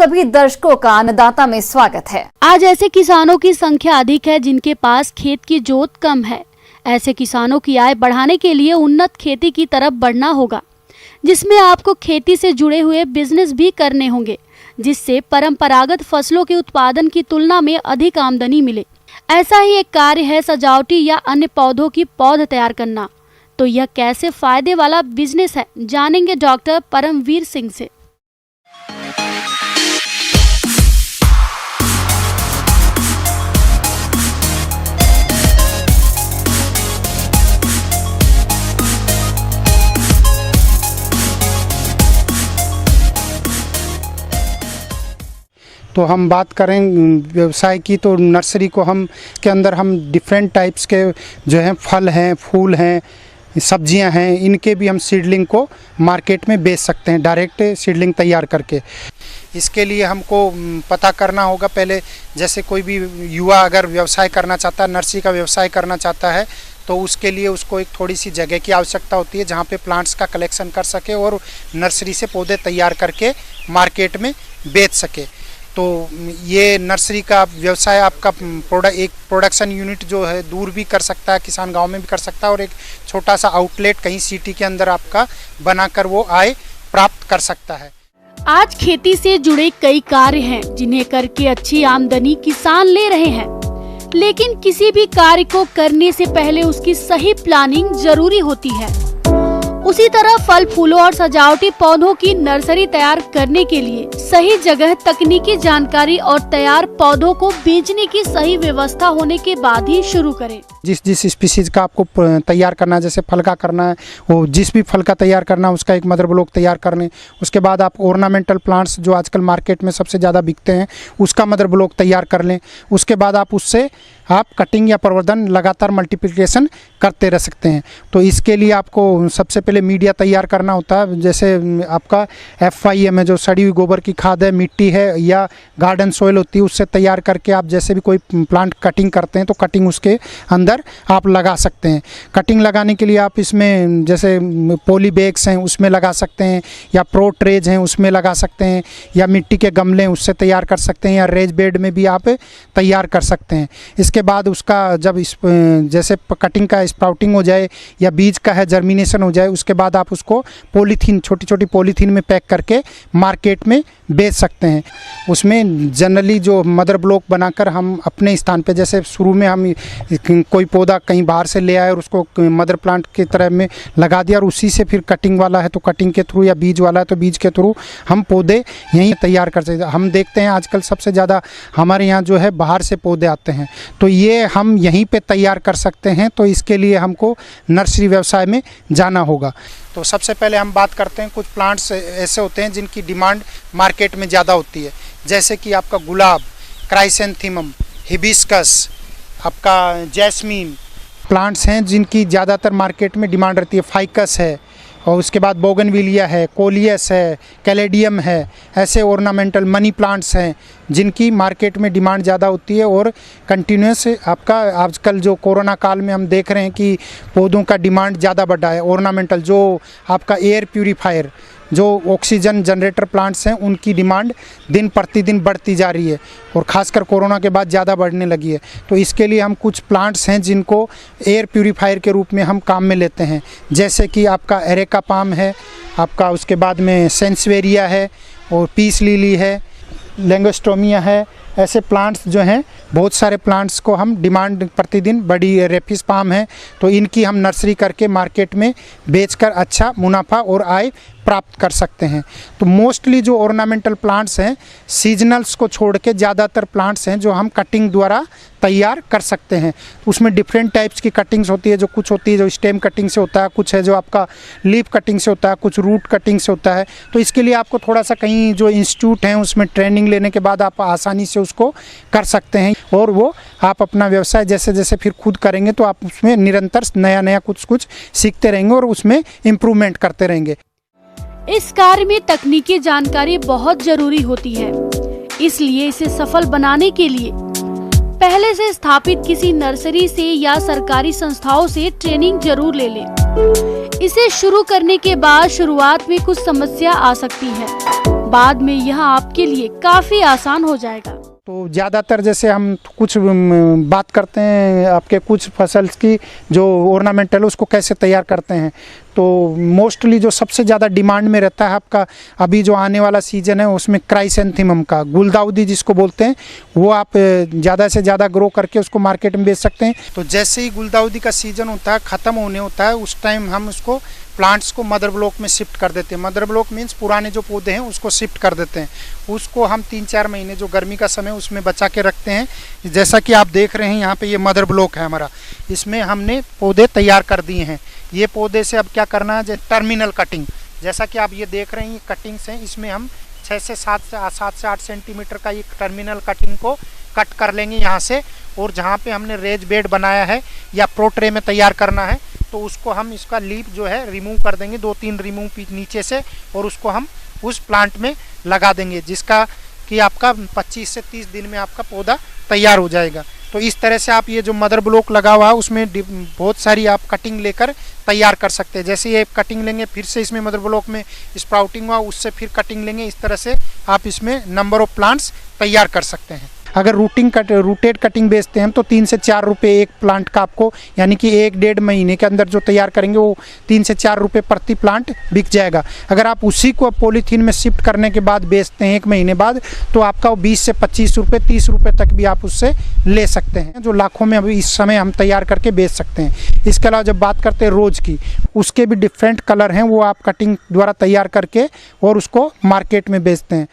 सभी दर्शकों का अन्नदाता में स्वागत है। आज ऐसे किसानों की संख्या अधिक है जिनके पास खेत की जोत कम है। ऐसे किसानों की आय बढ़ाने के लिए उन्नत खेती की तरफ बढ़ना होगा, जिसमें आपको खेती से जुड़े हुए बिजनेस भी करने होंगे, जिससे परंपरागत फसलों के उत्पादन की तुलना में अधिक आमदनी मिले। ऐसा ही एक कार्य है सजावटी या अन्य पौधों की पौध तैयार करना। तो यह कैसे फायदे वाला बिजनेस है, जानेंगे डॉक्टर परमवीर सिंह से। तो हम बात करें व्यवसाय की, तो नर्सरी को हम के अंदर हम डिफरेंट टाइप्स के जो हैं फल हैं, फूल हैं, सब्जियां हैं, इनके भी हम सीडलिंग को मार्केट में बेच सकते हैं, डायरेक्ट सीडलिंग तैयार करके। इसके लिए हमको पता करना होगा पहले, जैसे कोई भी युवा अगर व्यवसाय करना चाहता है, नर्सरी का व्यवसाय करना चाहता है, तो उसके लिए उसको एक थोड़ी सी जगह की आवश्यकता होती है जहाँ पे प्लांट्स का कलेक्शन कर सके और नर्सरी से पौधे तैयार करके मार्केट में बेच सके। तो ये नर्सरी का व्यवसाय आपका एक प्रोडक्शन यूनिट जो है दूर भी कर सकता है, किसान गांव में भी कर सकता है, और एक छोटा सा आउटलेट कहीं सिटी के अंदर आपका बनाकर वो आय प्राप्त कर सकता है। आज खेती से जुड़े कई कार्य हैं जिन्हें करके अच्छी आमदनी किसान ले रहे हैं, लेकिन किसी भी कार्य को करने से पहले उसकी सही प्लानिंग जरूरी होती है। उसी तरह फल फूलों और सजावटी पौधों की नर्सरी तैयार करने के लिए सही जगह, तकनीकी जानकारी और तैयार पौधों को बेचने की सही व्यवस्था होने के बाद ही शुरू करें। जिस स्पीसीज का आपको तैयार करना है, जैसे फल का करना है, वो जिस भी फल का तैयार करना है उसका एक मदर ब्लॉक तैयार कर लें। उसके बाद आप ऑर्नामेंटल प्लांट्स जो आजकल मार्केट में सबसे ज़्यादा बिकते हैं उसका मदर ब्लॉक तैयार कर लें। उसके बाद आप उससे आप कटिंग या प्रवर्धन लगातार मल्टीप्लिकेशन करते रह सकते हैं। तो इसके लिए आपको सबसे पहले मीडिया तैयार करना होता है, जैसे आपका FIM है जो सड़ी हुई गोबर की खाद है, मिट्टी है या गार्डन सॉइल होती है, उससे तैयार करके आप जैसे भी कोई प्लांट कटिंग करते हैं तो कटिंग उसके अंदर आप लगा सकते हैं। कटिंग लगाने के लिए आप इसमें जैसे पॉली बैग्स हैं उसमें लगा सकते हैं, या प्रो ट्रेज हैं उसमें लगा सकते हैं, या मिट्टी के गमले हैं उससे तैयार कर सकते हैं, या रेज बेड में भी आप तैयार कर सकते हैं। इसके बाद उसका जब जैसे कटिंग का स्प्राउटिंग हो जाए या बीज का है जर्मिनेशन हो जाए, उसके बाद आप उसको पॉलीथीन, छोटी छोटी पॉलीथीन में पैक करके मार्केट में बेच सकते हैं। उसमें जनरली जो मदर ब्लॉक बनाकर हम अपने स्थान पे, जैसे शुरू में हम कोई पौधा कहीं बाहर से ले आए और उसको मदर प्लांट की तरह में लगा दिया, और उसी से फिर कटिंग वाला है तो कटिंग के थ्रू, या बीज वाला है तो बीज के थ्रू हम पौधे यहीं तैयार कर सकते हैं। हम देखते हैं आजकल सबसे ज़्यादा हमारे यहाँ जो है बाहर से पौधे आते हैं, तो ये हम यहीं पे तैयार कर सकते हैं। तो इसके लिए हमको नर्सरी व्यवसाय में जाना होगा। तो सबसे पहले हम बात करते हैं, कुछ प्लांट्स ऐसे होते हैं जिनकी डिमांड मार्केट में ज़्यादा होती है, जैसे कि आपका गुलाब, क्राइसेंथेमम, हिबिस्कस, आपका जैस्मीन प्लांट्स हैं जिनकी ज़्यादातर मार्केट में डिमांड रहती है। फाइकस है, और उसके बाद बोगनविलिया है, कोलियस है, कैलेडियम है, ऐसे ऑर्नामेंटल मनी प्लांट्स हैं जिनकी मार्केट में डिमांड ज़्यादा होती है। और कंटिन्यूस आपका आजकल जो कोरोना काल में हम देख रहे हैं कि पौधों का डिमांड ज़्यादा बढ़ा है। ऑर्नामेंटल जो आपका एयर प्यूरीफायर, जो ऑक्सीजन जनरेटर प्लांट्स हैं, उनकी डिमांड दिन प्रतिदिन बढ़ती जा रही है, और ख़ासकर कोरोना के बाद ज़्यादा बढ़ने लगी है। तो इसके लिए हम कुछ प्लांट्स हैं जिनको एयर प्यूरीफायर के रूप में हम काम में लेते हैं, जैसे कि आपका एरेका पाम है, आपका उसके बाद में सेंसवेरिया है, और पीस लिली है, लैंगोस्टोमिया है। ऐसे प्लांट्स जो हैं, बहुत सारे प्लांट्स को हम डिमांड प्रतिदिन बड़ी, रेपिस पाम है, तो इनकी हम नर्सरी करके मार्केट में बेचकर अच्छा मुनाफा और आय प्राप्त कर सकते हैं। तो मोस्टली जो ऑर्नामेंटल प्लांट्स हैं, सीजनल्स को छोड़ के ज़्यादातर प्लांट्स हैं जो हम कटिंग द्वारा तैयार कर सकते हैं। उसमें डिफरेंट टाइप्स की कटिंग्स होती है, जो कुछ होती है जो स्टेम कटिंग से होता है, कुछ है जो आपका लीफ कटिंग से होता है, कुछ रूट कटिंग से होता है। तो इसके लिए आपको थोड़ा सा कहीं जो इंस्टीट्यूट हैं उसमें ट्रेनिंग लेने के बाद आप आसानी से उसको कर सकते हैं, और वो आप अपना व्यवसाय जैसे जैसे फिर खुद करेंगे तो आप उसमें निरंतर नया नया कुछ सीखते रहेंगे और उसमें इम्प्रूवमेंट करते रहेंगे। इस कार्य में तकनीकी जानकारी बहुत जरूरी होती है, इसलिए इसे सफल बनाने के लिए पहले से स्थापित किसी नर्सरी से या सरकारी संस्थाओं से ट्रेनिंग जरूर ले लें। इसे शुरू करने के बाद शुरुआत में कुछ समस्या आ सकती है, बाद में यह आपके लिए काफी आसान हो जाएगा। तो ज़्यादातर जैसे हम कुछ बात करते हैं आपके कुछ फसल की जो ऑर्नामेंटल उसको कैसे तैयार करते हैं, तो मोस्टली जो सबसे ज़्यादा डिमांड में रहता है आपका अभी जो आने वाला सीज़न है उसमें क्राइसेंथेमम का गुलदाउदी जिसको बोलते हैं, वो आप ज़्यादा से ज़्यादा ग्रो करके उसको मार्केट में बेच सकते हैं। तो जैसे ही गुलदाउदी का सीज़न होता है, ख़त्म होने होता है, उस टाइम हम उसको प्लांट्स को मदर ब्लॉक में शिफ्ट कर देते हैं। मदर ब्लॉक मीन्स पुराने जो पौधे हैं उसको शिफ्ट कर देते हैं। उसको हम 3-4 महीने जो गर्मी का समय उसमें बचा के रखते हैं। जैसा कि आप देख रहे हैं यहाँ पे ये मदर ब्लॉक है हमारा, इसमें हमने पौधे तैयार कर दिए हैं। ये पौधे से अब क्या करना है, टर्मिनल कटिंग, जैसा कि आप ये देख रहे हैं ये कटिंग्स हैं, इसमें हम 6 से 7 से 8 सेंटीमीटर का ये टर्मिनल कटिंग को कट कर लेंगे यहाँ से। और जहाँ पे हमने रेज बेड बनाया है या प्रो ट्रे में तैयार करना है तो उसको हम इसका लीफ जो है रिमूव कर देंगे, 2-3 रिमूव नीचे से, और उसको हम उस प्लांट में लगा देंगे, जिसका कि आपका 25 से 30 दिन में आपका पौधा तैयार हो जाएगा। तो इस तरह से आप ये जो मदर ब्लॉक लगा हुआ है उसमें बहुत सारी आप कटिंग लेकर तैयार कर सकते हैं। जैसे ये कटिंग लेंगे, फिर से इसमें मदर ब्लॉक में स्प्राउटिंग हुआ, उससे फिर कटिंग लेंगे, इस तरह से आप इसमें नंबर ऑफ प्लांट्स तैयार कर सकते हैं। अगर रूटेड कटिंग बेचते हैं तो 3 से 4 रुपये एक प्लांट का आपको, यानी कि 1-1.5 महीने के अंदर जो तैयार करेंगे वो 3 से 4 रुपये प्रति प्लांट बिक जाएगा। अगर आप उसी को पॉलीथीन में शिफ्ट करने के बाद बेचते हैं 1 महीने बाद, तो आपका वो 20 से 25 रुपये 30 रुपये तक भी आप उससे ले सकते हैं, जो लाखों में अभी इस समय हम तैयार करके बेच सकते हैं। इसके अलावा जब बात करते हैं रोज़ की, उसके भी डिफरेंट कलर हैं, वो आप कटिंग द्वारा तैयार करके और उसको मार्केट में बेचते हैं।